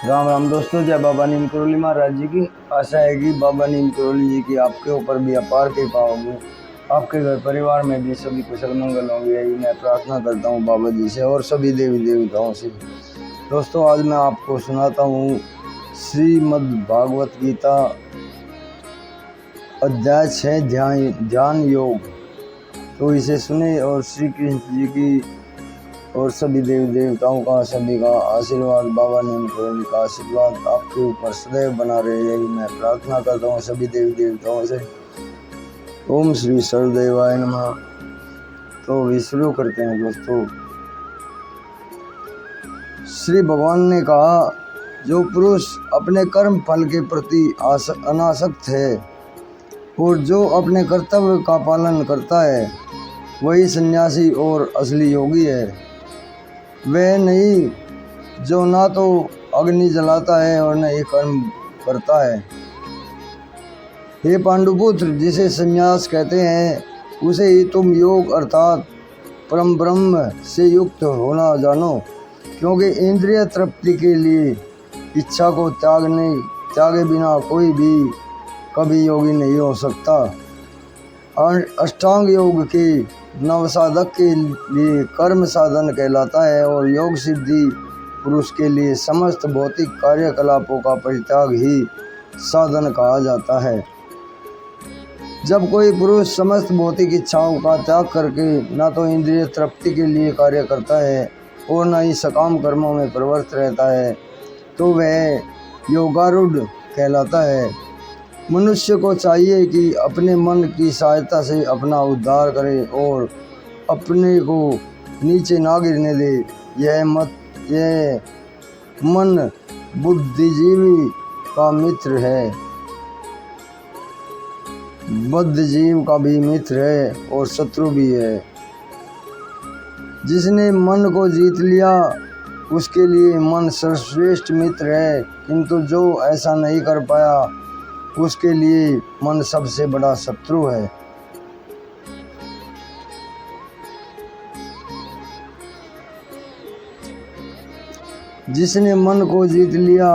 राम राम दोस्तों, जय बाबा नीम करोली महाराज जी की। आशा है कि बाबा नीम करोली जी की आपके ऊपर भी अपार कृपा होगी, आपके घर परिवार में भी सभी कुशल मंगल होंगे, यही मैं प्रार्थना करता हूँ बाबा जी से और सभी देवी देवताओं से। दोस्तों, आज मैं आपको सुनाता हूँ श्रीमद् भागवत गीता अध्याय 6 ध्यान योग। तो इसे सुने और श्री कृष्ण जी की और सभी देवी देवताओं का, सभी का आशीर्वाद, बाबा नीम करोली का आशीर्वाद आपके ऊपर सदैव बना रहे, यही मैं प्रार्थना करता हूँ सभी देवी देवताओं से। ओम श्री सर्वदेवाय नमः। तो भी शुरू करते हैं दोस्तों। श्री भगवान ने कहा, जो पुरुष अपने कर्म फल के प्रति अनासक्त है और जो अपने कर्तव्य का पालन करता है, वही सन्यासी और असली योगी है। वह नहीं जो ना तो अग्नि जलाता है और न ही कर्म करता है। हे पांडुपुत्र, जिसे संन्यास कहते हैं, उसे ही तुम योग अर्थात परम ब्रह्म से युक्त होना जानो, क्योंकि इंद्रिय तृप्ति के लिए इच्छा को त्यागे बिना कोई भी कभी योगी नहीं हो सकता। अष्टांग योग के नवसाधक के लिए कर्म साधन कहलाता है और योग सिद्धि पुरुष के लिए समस्त भौतिक कार्यकलापों का परित्याग ही साधन कहा जाता है। जब कोई पुरुष समस्त भौतिक इच्छाओं का त्याग करके न तो इंद्रिय तृप्ति के लिए कार्य करता है और न ही सकाम कर्मों में प्रवृत्त रहता है, तो वह योगारूढ़ कहलाता है। मनुष्य को चाहिए कि अपने मन की सहायता से अपना उद्धार करे और अपने को नीचे ना गिरने दे। यह मन बुद्धिजीवी का मित्र है, बद्धजीव का भी मित्र है और शत्रु भी है। जिसने मन को जीत लिया उसके लिए मन सर्वश्रेष्ठ मित्र है, किंतु जो ऐसा नहीं कर पाया उसके लिए मन सबसे बड़ा शत्रु है। जिसने मन को जीत लिया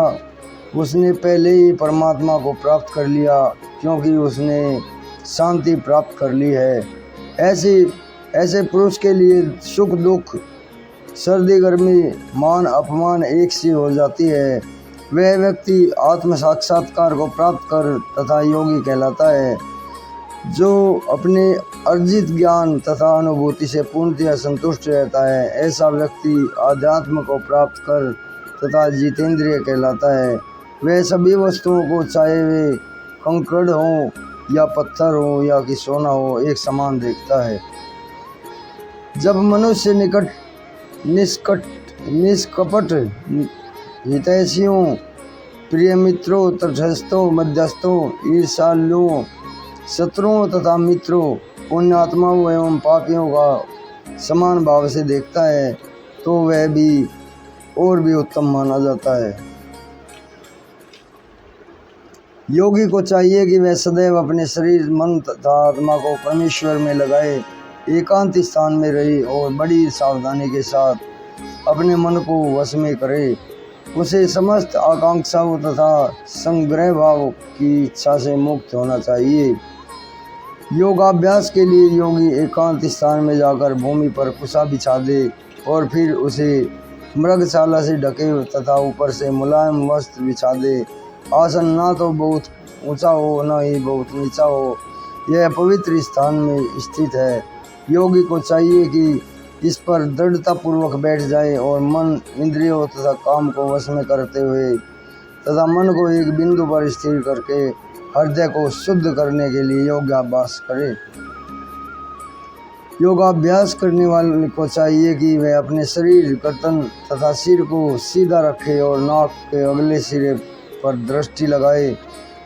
उसने पहले ही परमात्मा को प्राप्त कर लिया, क्योंकि उसने शांति प्राप्त कर ली है। ऐसे पुरुष के लिए सुख दुख, सर्दी गर्मी, मान अपमान एक सी हो जाती है। वह व्यक्ति आत्म साक्षात्कार को प्राप्त कर तथा योगी कहलाता है। जो अपने अर्जित ज्ञान तथा अनुभूति से पूर्णतः संतुष्ट रहता है, ऐसा व्यक्ति आध्यात्म को प्राप्त कर तथा जितेंद्रिय कहलाता है। वह सभी वस्तुओं को, चाहे वे कंकड़ हो या पत्थर हो या कि सोना हो, एक समान देखता है। जब मनुष्य निष्कपट हितैषियों, प्रिय मित्रों, तटस्थों, मध्यस्थों, ईर्ष्यालुओं, शत्रुओं तथा मित्रों, पुण्यात्माओं एवं पापियों का समान भाव से देखता है, तो वह भी और भी उत्तम माना जाता है। योगी को चाहिए कि वह सदैव अपने शरीर, मन तथा आत्मा को परमेश्वर में लगाए, एकांत स्थान में रहे और बड़ी सावधानी के साथ अपने मन को वश में करे। उसे समस्त आकांक्षाओं तथा संग्रह भाव की इच्छा से मुक्त होना चाहिए। योगाभ्यास के लिए योगी एकांत स्थान में जाकर भूमि पर कुशा बिछा दे और फिर उसे मृगशाला से ढके तथा ऊपर से मुलायम वस्त्र बिछा दे। आसन ना तो बहुत ऊंचा हो न ही बहुत नीचा हो, यह पवित्र स्थान में स्थित है। योगी को चाहिए कि इस पर दृढ़तापूर्वक बैठ जाए और मन, इंद्रियों तथा काम को वश में करते हुए तथा मन को एक बिंदु पर स्थिर करके हृदय को शुद्ध करने के लिए योगाभ्यास करे। योगाभ्यास करने वाले को चाहिए कि वह अपने शरीर, गर्दन तथा सिर को सीधा रखे और नाक के अगले सिरे पर दृष्टि लगाए।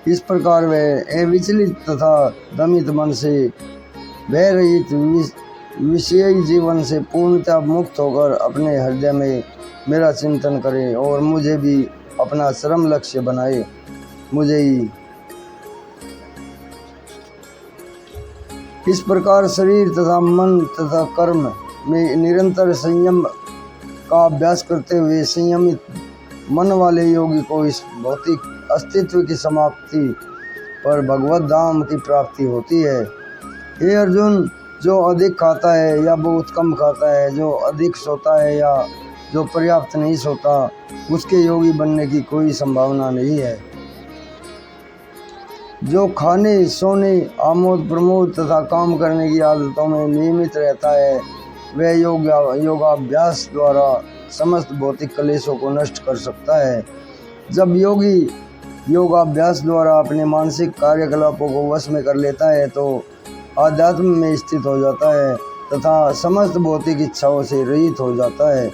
इस प्रकार वह अविचलित तथा दमित मन से, भय रहित विषयी जीवन से पूर्णतः मुक्त होकर अपने हृदय में मेरा चिंतन करे और मुझे भी अपना चरम लक्ष्य बनाए। मुझे ही इस प्रकार शरीर तथा मन तथा कर्म में निरंतर संयम का अभ्यास करते हुए संयमित मन वाले योगी को इस भौतिक अस्तित्व की समाप्ति पर भगवत धाम की प्राप्ति होती है। हे अर्जुन, जो अधिक खाता है या बहुत कम खाता है, जो अधिक सोता है या जो पर्याप्त नहीं सोता, उसके योगी बनने की कोई संभावना नहीं है। जो खाने, सोने, आमोद प्रमोद तथा काम करने की आदतों में नियमित रहता है, वह योगाभ्यास द्वारा समस्त भौतिक क्लेशों को नष्ट कर सकता है। जब योगी योगाभ्यास द्वारा अपने मानसिक कार्यकलापों को वश में कर लेता है तो आध्यात्म में स्थित हो जाता है तथा समस्त भौतिक इच्छाओं से रहित हो जाता है।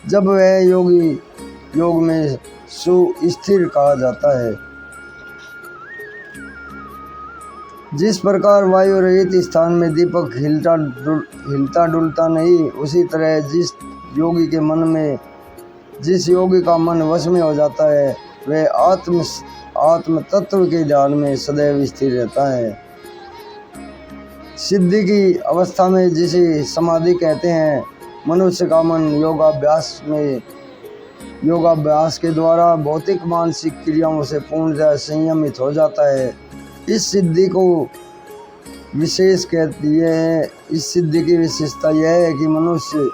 जब वह योगी योग में सुस्थिर कहा जाता है। जिस प्रकार वायु रहित स्थान में दीपक हिलता डुलता नहीं, उसी तरह जिस योगी का मन वश में हो जाता है, वह आत्म तत्व के ध्यान में सदैव स्थिर रहता है। सिद्धि की अवस्था में जिसे समाधि कहते हैं, मनुष्य का मन योगाभ्यास के द्वारा भौतिक मानसिक क्रियाओं से पूर्णतः संयमित हो जाता है। इस सिद्धि की विशेषता यह है कि मनुष्य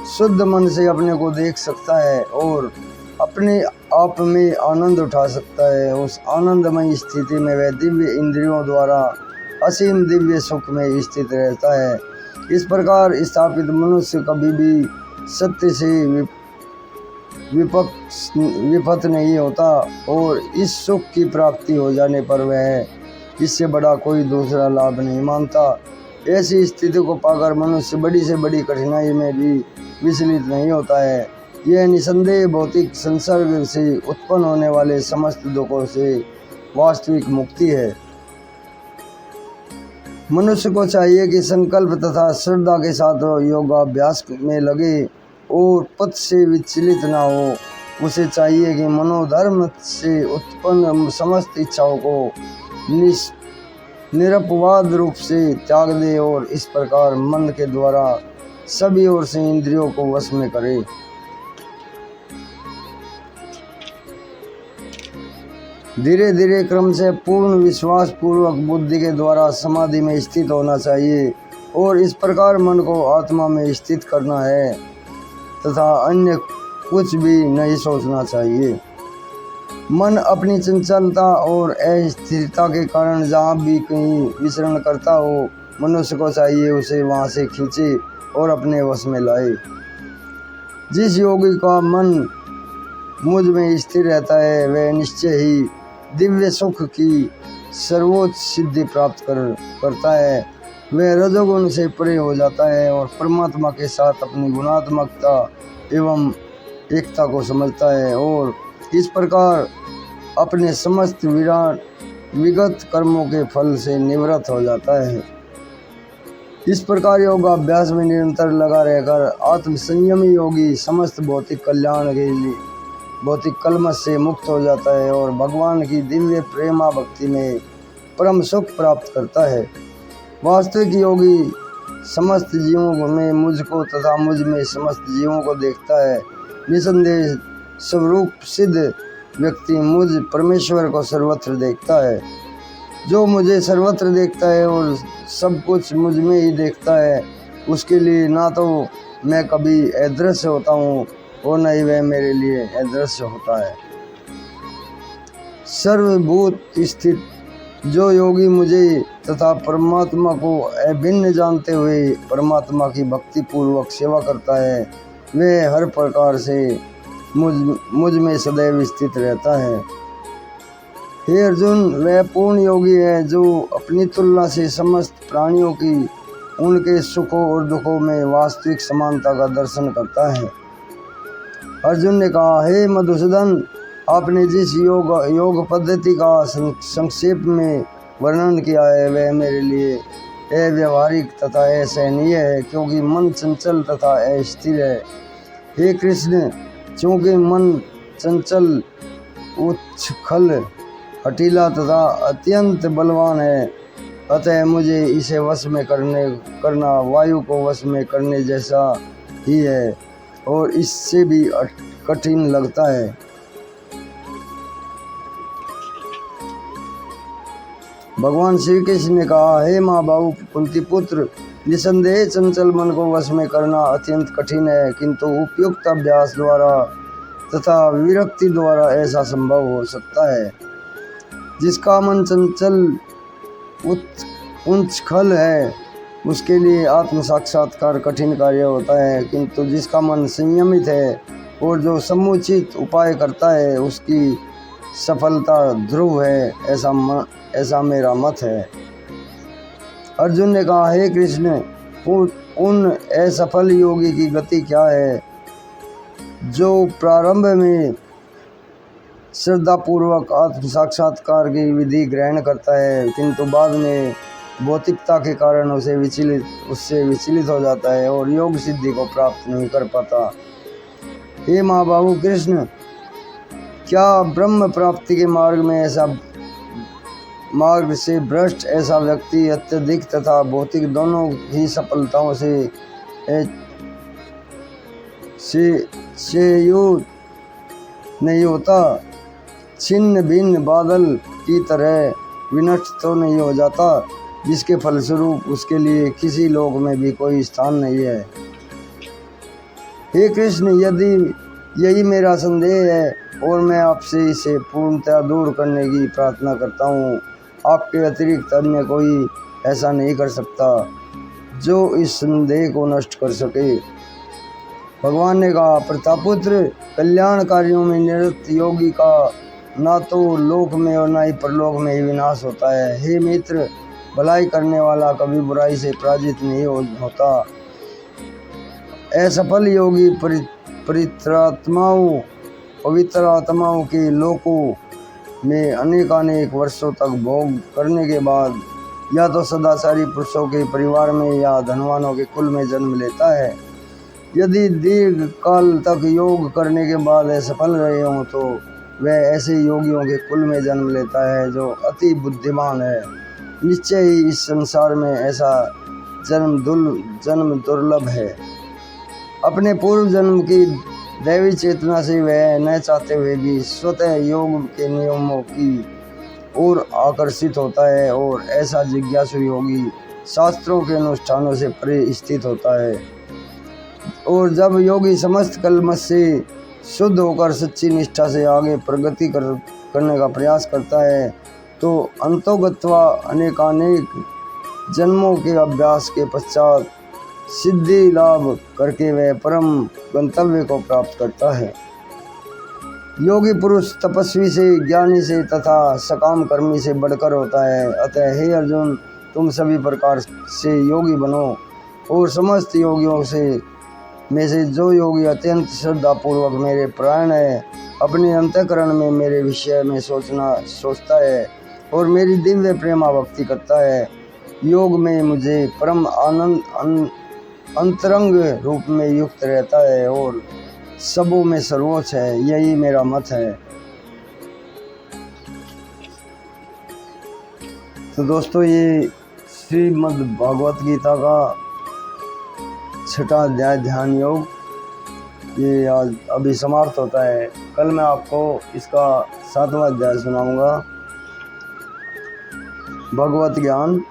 शुद्ध मन से अपने को देख सकता है और अपने आप में आनंद उठा सकता है। उस आनंदमय स्थिति में वह दिव्य इंद्रियों द्वारा असीम दिव्य सुख में स्थित रहता है। इस प्रकार स्थापित मनुष्य कभी भी सत्य से विपथ नहीं होता और इस सुख की प्राप्ति हो जाने पर वह इससे बड़ा कोई दूसरा लाभ नहीं मानता। ऐसी स्थिति को पाकर मनुष्य बड़ी से बड़ी कठिनाई में भी विचलित नहीं होता है। यह निसंदेह भौतिक संसर्ग से उत्पन्न होने वाले समस्त दुखों से वास्तविक मुक्ति है। मनुष्य को चाहिए कि संकल्प तथा श्रद्धा के साथ योगाभ्यास में लगे और पथ से विचलित ना हो। उसे चाहिए कि मनोधर्म से उत्पन्न समस्त इच्छाओं को निरपवाद रूप से त्याग दे और इस प्रकार मन के द्वारा सभी ओर से इंद्रियों को वश में करे। धीरे धीरे क्रम से पूर्ण विश्वास पूर्वक बुद्धि के द्वारा समाधि में स्थित होना चाहिए और इस प्रकार मन को आत्मा में स्थित करना है तथा अन्य कुछ भी नहीं सोचना चाहिए। मन अपनी चंचलता और अस्थिरता के कारण जहाँ भी कहीं विचरण करता हो, मनुष्य को चाहिए उसे वहाँ से खींचे और अपने वश में लाए। जिस योगी का मन मुझ में स्थिर रहता है, वह निश्चय ही दिव्य सुख की सर्वोच्च सिद्धि प्राप्त करता है। वह रजोगुण से परे हो जाता है और परमात्मा के साथ अपनी गुणात्मकता एवं एकता को समझता है और इस प्रकार अपने समस्त विगत कर्मों के फल से निवृत्त हो जाता है। इस प्रकार योगाभ्यास में निरंतर लगा रहकर आत्म संयमी योगी समस्त भौतिक कल्याण के लिए भौतिक कलमश से मुक्त हो जाता है और भगवान की दिव्य प्रेमा भक्ति में परम सुख प्राप्त करता है। वास्तविक योगी समस्त जीवों में मुझको तथा मुझ में समस्त जीवों को देखता है। निसंदेह स्वरूप सिद्ध व्यक्ति मुझ परमेश्वर को सर्वत्र देखता है। जो मुझे सर्वत्र देखता है और सब कुछ मुझ में ही देखता है, उसके लिए ना तो मैं कभी अदृश्य होता हूँ और न ही वह मेरे लिए अदृश्य होता है। सर्वभूत स्थित जो योगी मुझे तथा परमात्मा को अभिन्न जानते हुए परमात्मा की भक्ति पूर्वक सेवा करता है, वह हर प्रकार से मुझ में सदैव स्थित रहता है। हे अर्जुन, वह पूर्ण योगी है जो अपनी तुलना से समस्त प्राणियों की उनके सुखों और दुखों में वास्तविक समानता का दर्शन करता है। अर्जुन ने कहा, हे मधुसूदन, आपने जिस योग पद्धति का संक्षेप में वर्णन किया है, वह मेरे लिए अव्यवहारिक तथा असहनीय है, क्योंकि मन चंचल तथा अस्थिर है। हे कृष्ण, चूँकि मन चंचल, उच्छल, हठीला तथा अत्यंत बलवान है, अतः मुझे इसे वश में करना वायु को वश में करने जैसा ही है और इससे भी कठिन लगता है। भगवान श्री कृष्ण ने कहा, हे माँ बाबू कुंती पुत्र, निसंदेह चंचल मन को वश में करना अत्यंत कठिन है, किंतु उपयुक्त अभ्यास द्वारा तथा विरक्ति द्वारा ऐसा संभव हो सकता है। जिसका मन चंचल उच्छृंखल है उसके लिए आत्म साक्षात्कार कठिन कार्य होता है, किंतु जिसका मन संयमित है और जो समुचित उपाय करता है उसकी सफलता ध्रुव है, ऐसा मेरा मत है। अर्जुन ने कहा, हे कृष्ण, उन असफल योगी की गति क्या है जो प्रारंभ में श्रद्धापूर्वक आत्म साक्षात्कार की विधि ग्रहण करता है, किंतु बाद में भौतिकता के कारण उससे विचलित हो जाता है और योग सिद्धि को प्राप्त नहीं कर पाता। हे माँ बाबू कृष्ण, क्या ब्रह्म प्राप्ति के मार्ग से भ्रष्ट ऐसा व्यक्ति अत्यधिक तथा भौतिक दोनों ही सफलताओं से युक्त नहीं होता, छिन्न भिन्न बादल की तरह विनष्ट तो नहीं हो जाता, जिसके फलस्वरूप उसके लिए किसी लोक में भी कोई स्थान नहीं है। हे कृष्ण, यदि यही मेरा संदेह है और मैं आपसे इसे पूर्णतः दूर करने की प्रार्थना करता हूँ, आपके अतिरिक्त अन्य कोई ऐसा नहीं कर सकता जो इस संदेह को नष्ट कर सके। भगवान ने कहा, प्रतापुत्र, कल्याण कार्यों में निरत योगी का ना तो लोक में और ना ही परलोक में ही विनाश होता है। हे मित्र, भलाई करने वाला कभी बुराई से पराजित नहीं होता। असफल योगी पवित्र आत्माओं के लोकों में अनेकानेक वर्षों तक भोग करने के बाद या तो सदाचारी पुरुषों के परिवार में या धनवानों के कुल में जन्म लेता है। यदि दीर्घ काल तक योग करने के बाद असफल रहे हों तो वह ऐसे योगियों के कुल में जन्म लेता है जो अति बुद्धिमान है। निश्चय ही इस संसार में ऐसा जन्म दुर्लभ है। अपने पूर्व जन्म की दैवी चेतना से वह न चाहते हुए भी स्वतः योग के नियमों की ओर आकर्षित होता है और ऐसा जिज्ञासु योगी शास्त्रों के अनुष्ठानों से परे स्थित होता है। और जब योगी समस्त कलमश से शुद्ध होकर सच्ची निष्ठा से आगे प्रगति करने का प्रयास करता है तो अंतोगत्वा अनेकानेक जन्मों के अभ्यास के पश्चात सिद्धि लाभ करके वह परम गंतव्य को प्राप्त करता है। योगी पुरुष तपस्वी से, ज्ञानी से तथा सकाम कर्मी से बढ़कर होता है। अतः हे अर्जुन, तुम सभी प्रकार से योगी बनो और समस्त योगियों में से जो योगी अत्यंत श्रद्धापूर्वक मेरे परायण है, अपने अंतःकरण में मेरे विषय में सोचता है और मेरी दिव्य प्रेमा भक्ति करता है, योग में मुझे परम आनंद अंतरंग रूप में युक्त रहता है और सबों में सर्वोच्च है, यही मेरा मत है। तो दोस्तों, ये श्रीमद् भागवत गीता का 6वां अध्याय ध्यान योग ये आज अभी समाप्त होता है। कल मैं आपको इसका 7वां अध्याय सुनाऊंगा, भगवत ज्ञान।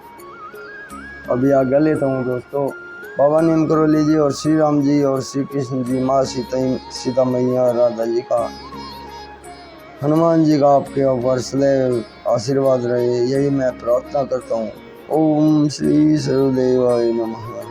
अभी आज्ञा लेता हूँ दोस्तों। बाबा नेम करो लीजिए और श्री राम जी और श्री कृष्ण जी, माँ सीता मैया, राधा जी का, हनुमान जी का आपके ऊपर सदैव आशीर्वाद रहे, यही मैं प्रार्थना करता हूँ। ओम श्री सर्वदेवाय नमः।